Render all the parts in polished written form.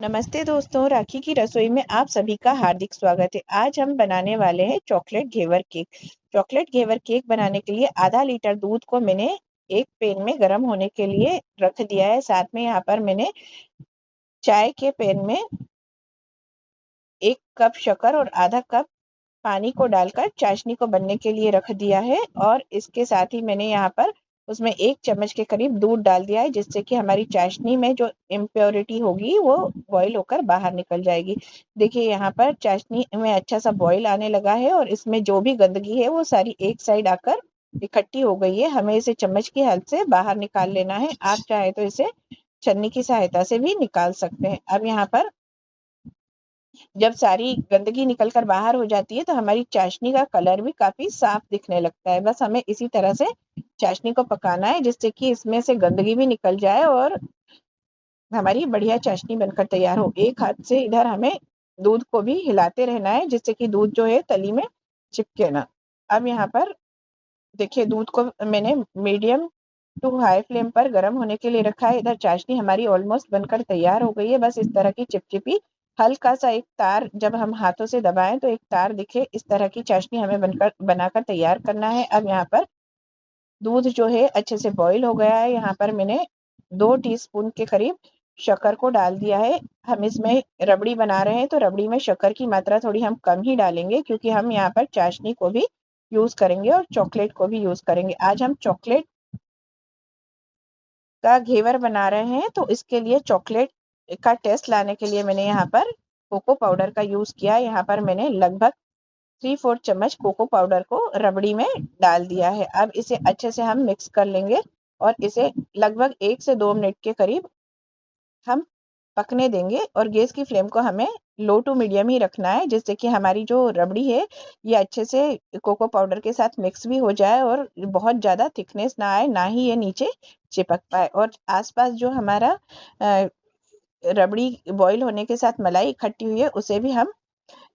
नमस्ते दोस्तों, राखी की रसोई में आप सभी का हार्दिक स्वागत है। आज हम बनाने वाले हैं चॉकलेट घेवर केक। चॉकलेट घेवर केक बनाने के लिए आधा लीटर दूध को मैंने एक पैन में गर्म होने के लिए रख दिया है। साथ में यहाँ पर मैंने चाय के पैन में 1 कप शक्कर और आधा कप पानी को डालकर चाशनी को बनने के लिए रख दिया है। और इसके साथ ही मैंने यहाँ पर उसमें 1 चम्मच के करीब दूध डाल दिया है, जिससे कि हमारी चाशनी में जो इम्प्योरिटी होगी वो बॉईल होकर बाहर निकल जाएगी। देखिए यहाँ पर चाशनी में अच्छा सा बॉईल आने लगा है और इसमें जो भी गंदगी है वो सारी एक साइड आकर इकट्ठी हो गई है। हमें इसे चम्मच की हेल्प से बाहर निकाल लेना है। आप चाहे तो इसे छन्नी की सहायता से भी निकाल सकते हैं। अब यहाँ पर जब सारी गंदगी निकल कर बाहर हो जाती है तो हमारी चाशनी का कलर भी काफी साफ दिखने लगता है। बस हमें इसी तरह से चाशनी को पकाना है, जिससे कि इसमें से गंदगी भी निकल जाए और हमारी बढ़िया चाशनी बनकर तैयार हो। एक हाथ से इधर हमें दूध को भी हिलाते रहना है, जिससे कि दूध जो है तली में चिपके ना। अब यहाँ पर देखिए दूध को मैंने मीडियम टू हाई फ्लेम पर गर्म होने के लिए रखा है। इधर चाशनी हमारी ऑलमोस्ट बनकर तैयार हो गई है। बस इस तरह की चिपचिपी हल्का सा एक तार जब हम हाथों से दबाएं तो एक तार दिखे, इस तरह की चाशनी हमें बनाकर तैयार करना है। अब यहाँ पर दूध जो है अच्छे से बॉईल हो गया है। यहाँ पर मैंने 2 टीस्पून के करीब शक्कर को डाल दिया है। हम इसमें रबड़ी बना रहे हैं तो रबड़ी में शक्कर की मात्रा थोड़ी हम कम ही डालेंगे, क्योंकि हम यहाँ पर चाशनी को भी यूज करेंगे और चॉकलेट को भी यूज करेंगे। आज हम चॉकलेट का घेवर बना रहे हैं, तो इसके लिए चॉकलेट का टेस्ट लाने के लिए मैंने यहाँ पर कोको पाउडर का यूज किया। यहाँ पर मैंने लगभग 3/4 चम्मच कोको पाउडर को रबड़ी में डाल दिया है। अब इसे अच्छे से हम मिक्स कर लेंगे और इसे लगभग 1 से 2 मिनट के करीब हम पकने देंगे। और गैस की फ्लेम को हमें लो टू मीडियम ही रखना है, जिससे कि हमारी जो रबड़ी है ये अच्छे से कोको पाउडर के साथ मिक्स भी हो जाए और बहुत ज़्यादा थिकनेस ना आए, ना ही ये नीचे चिपक पाए। और आसपास जो हमारा रबड़ी बॉईल होने के साथ मलाई इकट्ठी हुई है उसे भी हम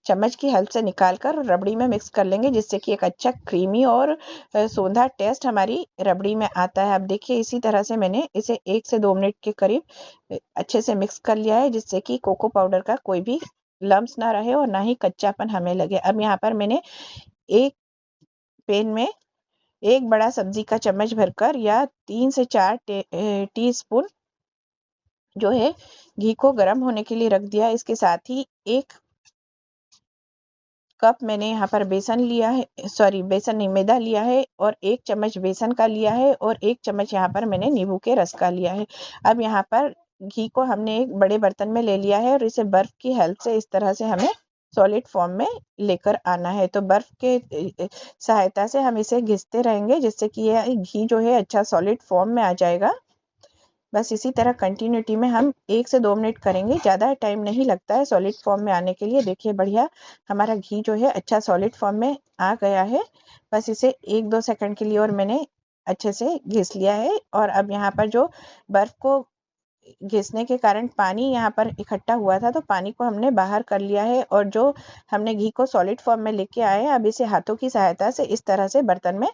चम्मच की हेल्प से निकाल कर रबड़ी में मिक्स कर लेंगे, जिससे कि एक अच्छा क्रीमी और सोंधा टेस्ट हमारी रबड़ी में आता है। अब देखिए इसी तरह से मैंने इसे 1 से 2 मिनट के करीब अच्छे से मिक्स कर लिया है, जिससे कि कोको पाउडर का कोई भी लम्स ना रहे और ना ही कच्चापन हमें लगे। अब यहाँ पर मैंने एक पैन में एक बड़ा सब्जी का चम्मच भरकर या 3 से 4 टीस्पून जो है घी को गर्म होने के लिए रख दिया है। इसके साथ ही 1 कप मैंने यहाँ पर बेसन लिया है, सॉरी बेसन नहीं, मैदा लिया है और 1 चम्मच बेसन का लिया है और 1 चम्मच यहाँ पर मैंने नींबू के रस का लिया है। अब यहाँ पर घी को हमने एक बड़े बर्तन में ले लिया है और इसे बर्फ की हेल्प से इस तरह से हमें सॉलिड फॉर्म में लेकर आना है। तो बर्फ के सहायता से हम इसे घिसते रहेंगे, जिससे कि यह घी जो है अच्छा सॉलिड फॉर्म में आ जाएगा। बस इसी तरह कंटिन्यूटी में हम 1 से 2 मिनट करेंगे, ज़्यादा टाइम नहीं लगता है सॉलिड फॉर्म में आने के लिए। देखिए बढ़िया हमारा घी जो है अच्छा सॉलिड फॉर्म में आ गया है। बस इसे 1-2 सेकंड के लिए और मैंने अच्छे से घिस लिया है। और अब यहाँ पर जो बर्फ को घिसने के कारण पानी यहाँ पर इकट्ठा हुआ था, तो पानी को हमने बाहर कर लिया है और जो हमने घी को सॉलिड फॉर्म में लेके आए हैं, अब इसे हाथों की सहायता से इस तरह से बर्तन में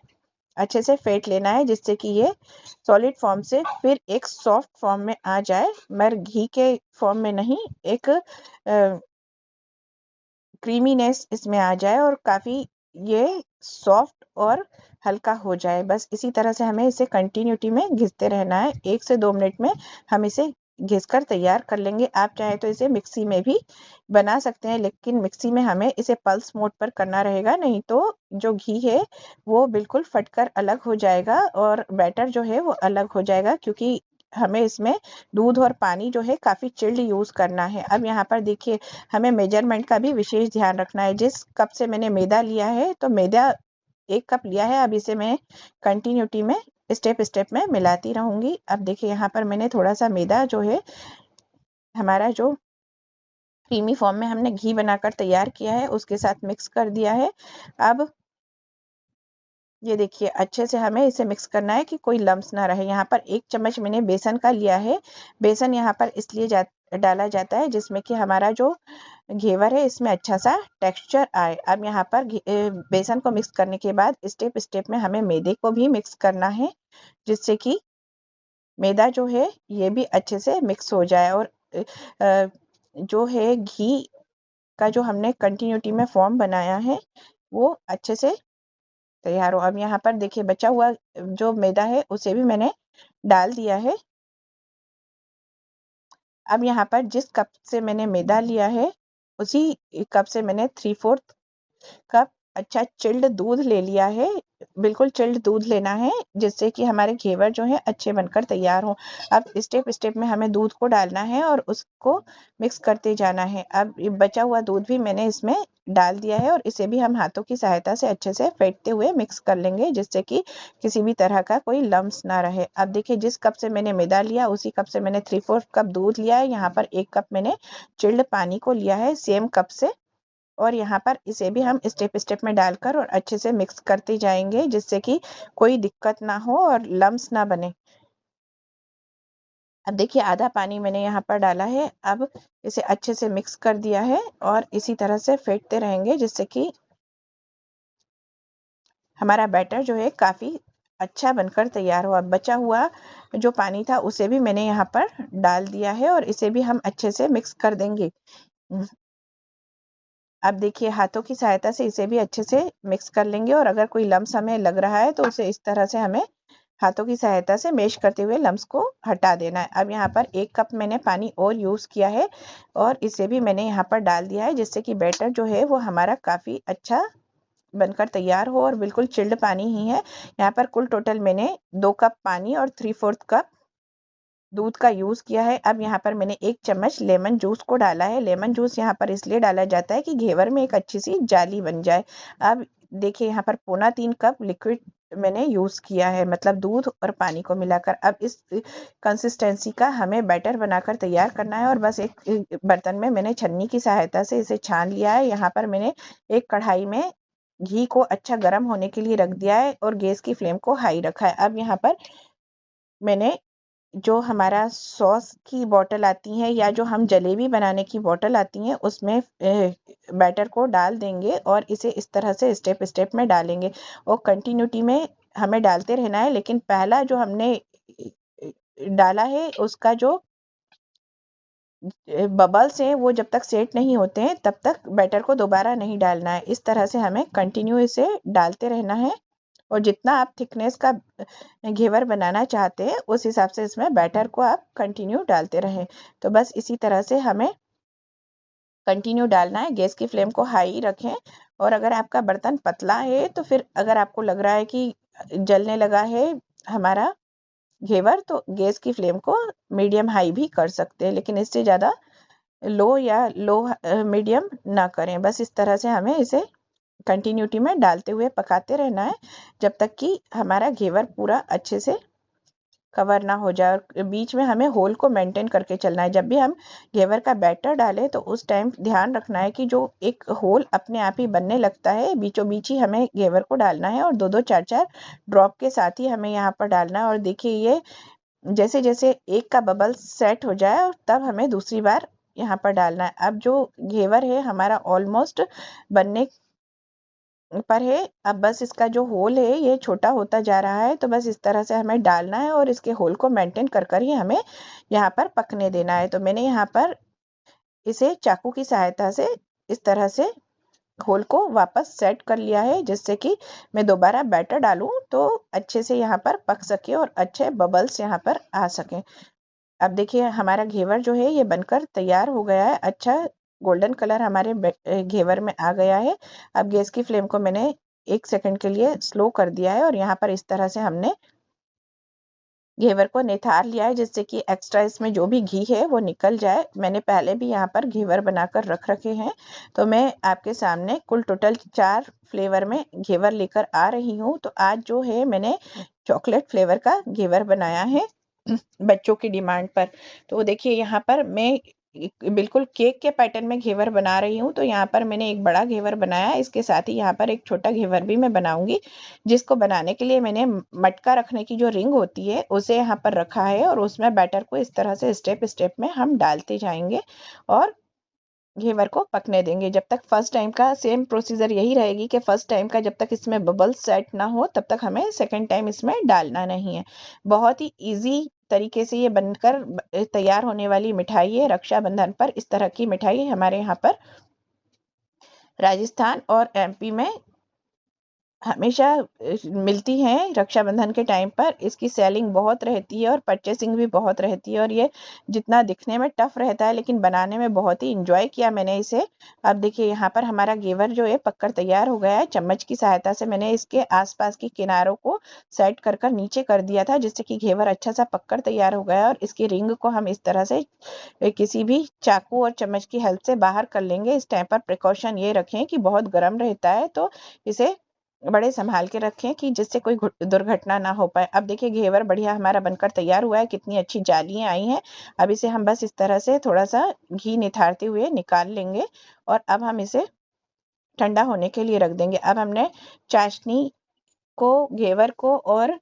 अच्छे से फेंट लेना है, जिससे कि ये सॉलिड फॉर्म से फिर एक सॉफ्ट फॉर्म में आ जाए, मगर घी के फॉर्म में नहीं, एक क्रीमीनेस इसमें आ जाए और काफ़ी ये सॉफ्ट और हल्का हो जाए। बस इसी तरह से हमें इसे कंटिन्यूटी में घिसते रहना है। 1 से 2 मिनट में हम इसे घिसकर तैयार कर लेंगे। आप चाहे तो इसे मिक्सी में भी बना सकते हैं, लेकिन मिक्सी में हमें इसे पल्स मोड पर करना रहेगा, नहीं तो जो घी है वो बिल्कुल फटकर अलग हो जाएगा और बैटर जो है वो अलग हो जाएगा, क्योंकि हमें इसमें दूध और पानी जो है काफ़ी चिल्ड यूज़ करना है। अब यहाँ पर देखिए हमें मेजरमेंट का भी विशेष ध्यान रखना है। जिस कप से मैंने मैदा लिया है तो मैदा 1 कप लिया है। अब इसे मैं कंटिन्यूटी में स्टेप स्टेप में मिलाती रहूंगी। अब देखिए यहाँ पर मैंने थोड़ा सा मैदा जो है हमारा जो क्रीमी फॉर्म में हमने घी बनाकर तैयार किया है उसके साथ मिक्स कर दिया है। अब ये देखिए अच्छे से हमें इसे मिक्स करना है कि कोई लम्स ना रहे। यहाँ पर 1 चम्मच मैंने बेसन का लिया है। बेसन यहाँ पर इसलिए डाला जाता है जिसमें कि हमारा जो घेवर है इसमें अच्छा सा टेक्सचर आए। अब यहाँ पर बेसन को मिक्स करने के बाद स्टेप स्टेप में हमें मैदे को भी मिक्स करना है, जिससे कि मैदा जो है ये भी अच्छे से मिक्स हो जाए। और जो है घी का जो हमने कंटिन्यूटी में फॉर्म बनाया है वो अच्छे से तैयार हो। अब यहाँ पर देखिए बचा हुआ जो मैदा है उसे भी मैंने डाल दिया है। अब यहाँ पर जिस कप से मैंने मैदा लिया है उसी कप से मैंने 3/4 कप अच्छा चिल्ड दूध ले लिया है। बिल्कुल चिल्ड दूध लेना है जिससे कि हमारे घेवर जो है अच्छे बनकर तैयार हो। अब स्टेप स्टेप में हमें दूध को डालना है और उसको मिक्स करते जाना है। अब ये बचा हुआ दूध भी मैंने इसमें डाल दिया है और इसे भी हम हाथों की सहायता से अच्छे से फेंटते हुए मिक्स कर लेंगे जिससे कि किसी भी तरह का कोई लम्स ना रहे। अब देखिए जिस कप से मैंने मैदा लिया उसी कप से मैंने 3/4 कप दूध लिया है। यहाँ पर 1 कप मैंने चिल्ड पानी को लिया है सेम कप से और यहाँ पर इसे भी हम स्टेप स्टेप में डालकर और अच्छे से मिक्स करते जाएंगे जिससे कि कोई दिक्कत ना हो और लम्स ना बने। अब देखिए आधा पानी मैंने यहाँ पर डाला है। अब इसे अच्छे से मिक्स कर दिया है और इसी तरह से फेंटते रहेंगे जिससे कि हमारा बैटर जो है काफी अच्छा बनकर तैयार हो। अब बचा हुआ जो पानी था उसे भी मैंने यहाँ पर डाल दिया है और इसे भी हम अच्छे से मिक्स कर देंगे। अब देखिए हाथों की सहायता से इसे भी अच्छे से मिक्स कर लेंगे और अगर कोई लम्स हमें लग रहा है तो उसे इस तरह से हमें हाथों की सहायता से मैश करते हुए लम्स को हटा देना है। अब यहाँ पर 1 कप मैंने पानी और यूज किया है और इसे भी मैंने यहाँ पर डाल दिया है जिससे कि बैटर जो है वो हमारा काफी अच्छा बनकर तैयार हो और बिल्कुल चिल्ड पानी ही है। यहाँ पर कुल टोटल मैंने 2 कप पानी और 3/4 कप दूध का यूज किया है। अब यहाँ पर मैंने 1 चम्मच लेमन जूस को डाला है। लेमन जूस यहाँ पर इसलिए डाला जाता है कि घेवर में एक अच्छी सी जाली बन जाए। अब देखिए यहाँ पर 2.25 कप लिक्विड मैंने यूज किया है मतलब दूध और पानी को मिलाकर। अब इस कंसिस्टेंसी का हमें बैटर बनाकर तैयार करना है और बस एक बर्तन में मैंने छन्नी की सहायता से इसे छान लिया है। यहाँ पर मैंने एक कढ़ाई में घी को अच्छा गर्म होने के लिए रख दिया है और गैस की फ्लेम को हाई रखा है। अब यहाँ पर मैंने जो हमारा सॉस की बॉटल आती है या जो हम जलेबी बनाने की बॉटल आती है उसमें बैटर को डाल देंगे और इसे इस तरह से स्टेप स्टेप में डालेंगे और कंटिन्यूटी में हमें डालते रहना है। लेकिन पहला जो हमने डाला है उसका जो बबल्स हैं वो जब तक सेट नहीं होते हैं तब तक बैटर को दोबारा नहीं डालना है। इस तरह से हमें कंटिन्यू इसे डालते रहना है और जितना आप थिकनेस का घेवर बनाना चाहते हैं उस हिसाब से इसमें बैटर को आप कंटिन्यू डालते रहें। तो बस इसी तरह से हमें कंटिन्यू डालना है। गैस की फ्लेम को हाई रखें और अगर आपका बर्तन पतला है तो फिर अगर आपको लग रहा है कि जलने लगा है हमारा घेवर तो गैस की फ्लेम को मीडियम हाई भी कर सकते हैं लेकिन इससे ज़्यादा लो या लो मीडियम ना करें। बस इस तरह से हमें इसे कंटिन्यूटी में डालते हुए पकाते रहना है जब तक कि हमारा घेवर पूरा अच्छे से कवर ना हो जाए और बीच में हमें होल को मेंटेन करके चलना है। जब भी हम घेवर का बैटर डालें तो उस टाइम ध्यान रखना है कि जो एक होल अपने आप ही बनने लगता है बीचों बीच ही हमें घेवर को डालना है और 2-2 4-4 ड्रॉप के साथ ही हमें यहाँ पर डालना है। और देखिए ये जैसे जैसे एक का बबल सेट हो जाए और तब हमें दूसरी बार यहाँ पर डालना है। अब जो घेवर है हमारा ऑलमोस्ट बनने पर है। अब बस इसका जो होल है ये छोटा होता जा रहा है तो बस इस तरह से हमें डालना है और इसके होल को मेंटेन कर कर ही हमें यहाँ पर पकने देना है। तो मैंने यहाँ पर इसे चाकू की सहायता से इस तरह से होल को वापस सेट कर लिया है जिससे कि मैं दोबारा बैटर डालूं तो अच्छे से यहाँ पर पक सके और अच्छे बबल्स यहाँ पर आ सकें। अब देखिए हमारा घेवर जो है ये बनकर तैयार हो गया है। अच्छा गोल्डन कलर हमारे घेवर में आ गया है। अब गैस की फ्लेम को मैंने 1 सेकंड के लिए स्लो कर दिया है और यहाँ पर इस तरह से हमने घेवर को निथार लिया है जिससे कि एक्स्ट्रा इसमें जो भी घी है वो निकल जाए। मैंने पहले भी यहाँ पर घेवर बनाकर रख रखे हैं तो मैं आपके सामने कुल टोटल 4 फ्लेवर में घेवर लेकर आ रही हूँ। तो आज जो है मैंने चॉकलेट फ्लेवर का घेवर बनाया है बच्चों की डिमांड पर। तो देखिए यहाँ पर मैं बिल्कुल केक के पैटर्न में घेवर बना रही हूँ। तो यहाँ पर मैंने एक बड़ा घेवर बनाया है इसके साथ ही यहाँ पर एक छोटा घेवर भी मैं बनाऊंगी जिसको बनाने के लिए मैंने मटका रखने की जो रिंग होती है उसे यहाँ पर रखा है और उसमें बैटर को इस तरह से स्टेप स्टेप में हम डालते जाएंगे और घेवर को पकने देंगे जब तक फर्स्ट टाइम का सेम प्रोसीजर यही रहेगी कि फर्स्ट टाइम का जब तक इसमें बबल्स सेट ना हो तब तक हमें सेकंड टाइम इसमें डालना नहीं है। बहुत ही इजी तरीके से ये बनकर तैयार होने वाली मिठाई है रक्षाबंधन पर। इस तरह की मिठाई हमारे यहाँ पर राजस्थान और एमपी में हमेशा मिलती हैं रक्षाबंधन के टाइम पर। इसकी सेलिंग बहुत रहती है और परचेसिंग भी बहुत रहती है, और ये जितना दिखने में टफ रहता है लेकिन बनाने में बहुत ही इंजॉय किया मैंने इसे। अब देखिए यहाँ पर हमारा घेवर जो है पककर तैयार हो गया है। चम्मच की सहायता से मैंने इसके आसपास के किनारों को सेट कर कर नीचे कर दिया था, जिससे कि घेवर अच्छा सा पककर तैयार हो गया है। और इसकी रिंग को हम इस तरह से किसी भी चाकू और चम्मच की हेल्प से बाहर कर लेंगे। इस टाइम पर प्रिकॉशन ये रखें कि बहुत गर्म रहता है, तो इसे बड़े संभाल के रखें कि जिससे कोई दुर्घटना ना हो पाए। अब देखिए घेवर बढ़िया हमारा बनकर तैयार हुआ है, कितनी अच्छी जालियां आई हैं। अब इसे हम बस इस तरह से थोड़ा सा घी निथारते हुए निकाल लेंगे, और अब हम इसे ठंडा होने के लिए रख देंगे। अब हमने चाशनी को, घेवर को और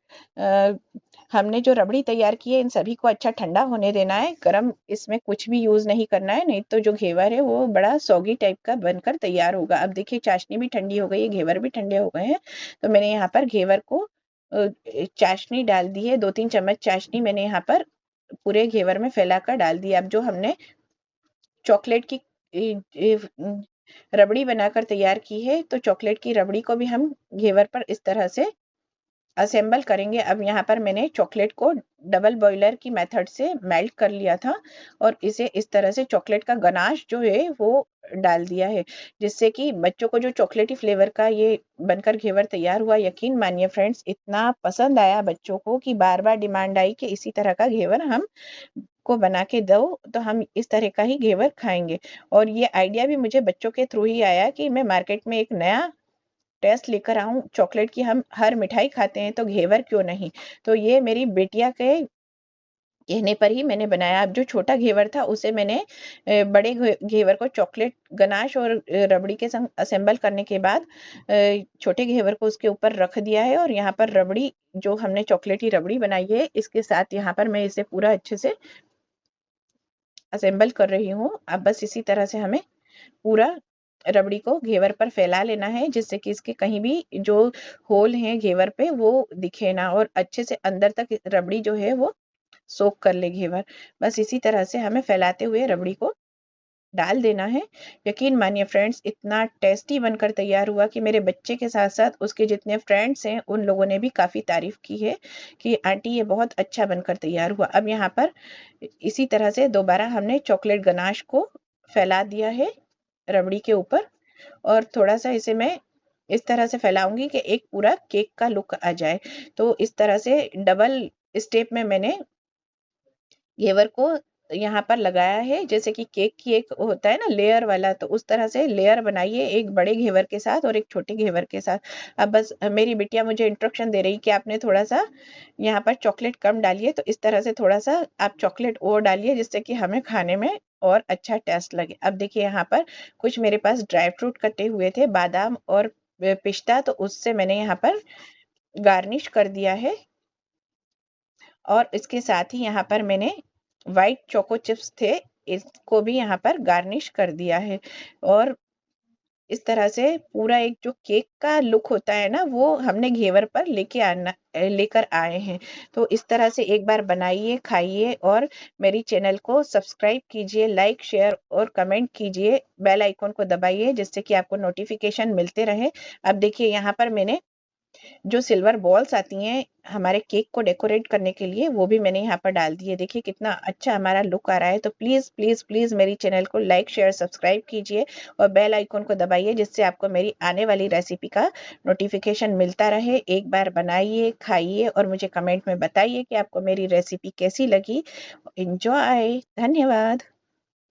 हमने जो रबड़ी तैयार की है, इन सभी को अच्छा ठंडा होने देना है। गरम इसमें कुछ भी यूज नहीं करना है, नहीं तो जो घेवर है वो बड़ा सौगी टाइप का बनकर तैयार होगा। अब देखिए चाशनी भी ठंडी हो गई है, घेवर भी ठंडे हो गए हैं। तो मैंने यहाँ पर घेवर को चाशनी डाल दी है। 2-3 चम्मच चाशनी मैंने यहाँ पर पूरे घेवर में फैलाकर डाल दी। अब जो हमने चॉकलेट की रबड़ी बनाकर तैयार की है, तो चॉकलेट की रबड़ी को भी हम घेवर पर इस तरह से असेंबल करेंगे। अब यहाँ पर मैंने चॉकलेट को डबल बॉयलर की मेथड से मेल्ट कर लिया था, और इसे इस तरह से चॉकलेट का गनाश जो है वो डाल दिया है, जिससे कि बच्चों को जो चॉकलेटी फ्लेवर का ये बनकर घेवर तैयार हुआ, यकीन मानिए फ्रेंड्स इतना पसंद आया बच्चों को कि बार बार डिमांड आई कि इसी तरह का घेवर हम को बना के दो, तो हम इस तरह का ही घेवर खाएंगे। और ये आइडिया भी मुझे बच्चों के थ्रू ही आया कि मैं मार्केट में एक नया टेस्ट लेकर आऊं चॉकलेट की। हम हर मिठाई खाते हैं तो घेवर क्यों नहीं। तो ये मेरी बेटिया के कहने पर ही मैंने बनाया। अब जो छोटा घेवर था उसे मैंने बड़े घेवर को चॉकलेट गनाश और रबड़ी के संग असेंबल करने के बाद छोटे घेवर को उसके ऊपर रख दिया है, और यहाँ पर रबड़ी जो हमने चॉकलेटी रबड़ी बनाई है इसके साथ यहाँ पर मैं इसे पूरा अच्छे से असेंबल कर रही हूँ। अब बस इसी तरह से हमें पूरा रबड़ी को घेवर पर फैला लेना है, जिससे कि इसके कहीं भी जो होल हैं घेवर पे वो दिखे ना, और अच्छे से अंदर तक रबड़ी जो है वो सोक कर ले घेवर। बस इसी तरह से हमें फैलाते हुए रबड़ी को डाल देना है। यकीन मानिए फ्रेंड्स इतना टेस्टी बनकर तैयार हुआ कि मेरे बच्चे के साथ साथ उसके जितने फ्रेंड्स हैं उन लोगों ने भी काफ़ी तारीफ की है कि आंटी ये बहुत अच्छा बनकर तैयार हुआ। अब यहाँ पर इसी तरह से दोबारा हमने चॉकलेट गनाश को फैला दिया है रबड़ी के ऊपर, और थोड़ा सा इसे मैं इस तरह से फैलाऊंगी कि एक पूरा केक का लुक आ जाए। तो इस तरह से डबल स्टेप में मैंने घेवर को यहाँ पर लगाया है, जैसे कि केक की एक होता है ना लेयर वाला, तो उस तरह से लेयर बनाइए एक बड़े घेवर के साथ और एक छोटे घेवर के साथ। अब बस मेरी बिटिया मुझे इंस्ट्रक्शन दे रही कि आपने थोड़ा सा यहाँ पर चॉकलेट कम डालिए, तो इस तरह से थोड़ा सा आप चॉकलेट और डालिए जिससे कि हमें खाने में और अच्छा टेस्ट लगे। अब देखिए यहाँ पर कुछ मेरे पास ड्राई फ्रूट कटे हुए थे, बादाम और पिस्ता, तो उससे मैंने यहाँ पर गार्निश कर दिया है। और इसके साथ ही यहाँ पर मैंने व्हाइट चोको चिप्स थे, इसको भी यहाँ पर गार्निश कर दिया है। और इस तरह से पूरा एक जो केक का लुक होता है ना वो हमने घेवर पर लेकर आए हैं। तो इस तरह से एक बार बनाइए, खाइए, और मेरी चैनल को सब्सक्राइब कीजिए, लाइक शेयर और कमेंट कीजिए, बेल आइकन को दबाइए जिससे कि आपको नोटिफिकेशन मिलते रहे। अब देखिए यहाँ पर मैंने जो सिल्वर बॉल्स आती हैं हमारे केक को डेकोरेट करने के लिए, वो भी मैंने यहाँ पर डाल दी है। देखिए कितना अच्छा हमारा लुक आ रहा है। तो प्लीज़ प्लीज़ प्लीज़ मेरी चैनल को लाइक शेयर सब्सक्राइब कीजिए और बेल आइकन को दबाइए जिससे आपको मेरी आने वाली रेसिपी का नोटिफिकेशन मिलता रहे। एक बार बनाइए, खाइए और मुझे कमेंट में बताइए कि आपको मेरी रेसिपी कैसी लगी। एंजॉय। धन्यवाद।